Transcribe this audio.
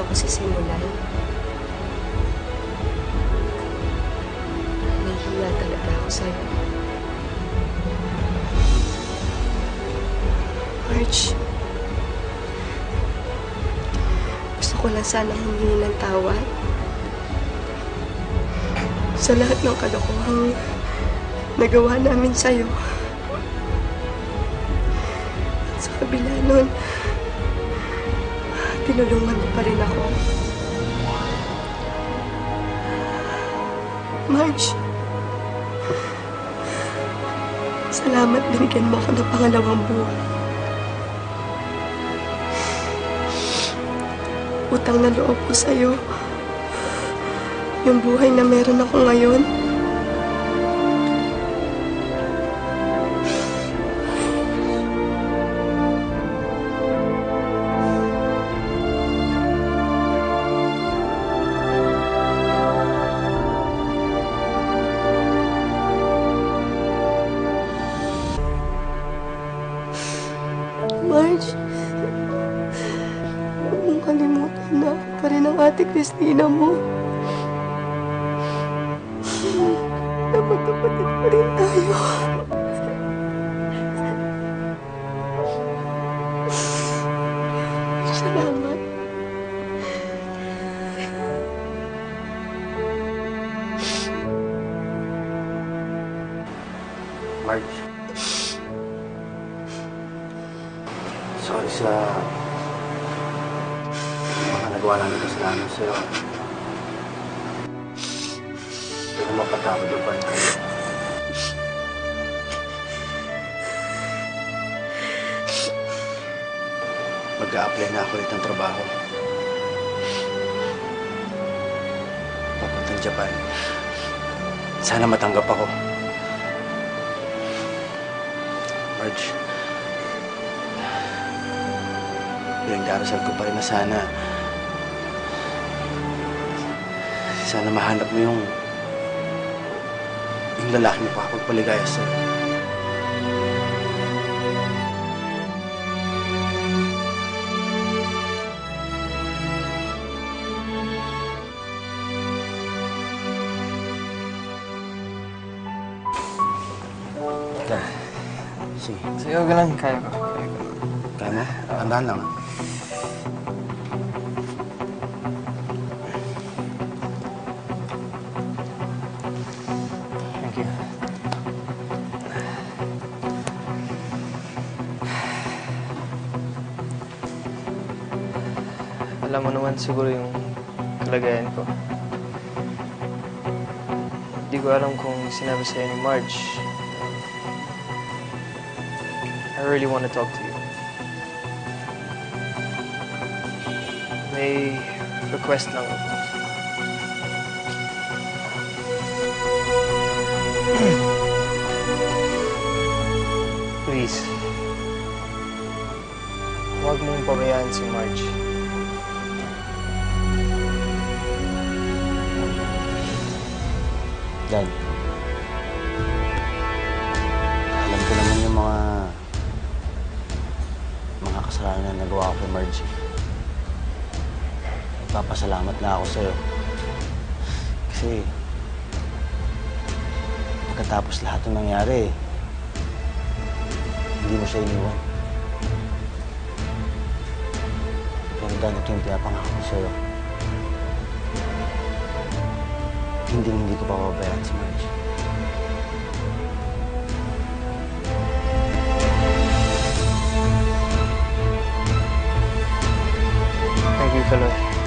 ako sisimulan. Nahihiya talaga ako sa'yo. Marge, gusto ko lang sana humingi ng tawad sa lahat ng kalokohang nagawa namin sa'yo. At sa kabila nun, tinulungan mo pa rin ako. Marge, salamat binigyan mo ako ng pangalawang buhay. Utang na loob ko sa'yo yung buhay na meron ako ngayon. Marge, huwag mong kalimutan na ako pa rin ang ate Cristina mo. Na magkapatid pa rin tayo. Salamat. Marge, sorry sa mga nagawa namin kasalanan sa'yo. Pero mapatawad ko pa rin kayo. Mag-a-apply na ako ulit ng trabaho. Papuntang Japan. Sana matanggap ako. Marge, pinagdarasal ko pa rin na sana mahanap mo yung lalaki mo makapagpaligaya sa'yo. Sige. Sige, okay lang. Kaya ko. Kaya mo? Tandaan lang. Thank you. Alam mo naman siguro yung kalagayan ko. Hindi ko alam kung sinabi sa'yo ni Marge. I really want to talk to you. May request lang ako. Please. Huwag mong pabayaan si Marge. Dad, alam ko naman yung mga kasalanan na nagawa ko kay Margie. Nagpapasalamat na ako sa'yo. Kasi pagkatapos lahat ng nangyari, hindi mo siya iniwan. Pero ganito yung pinapangako ko sa'yo. Hindi ko papabayaan si Margie. Thank you, Kaloy.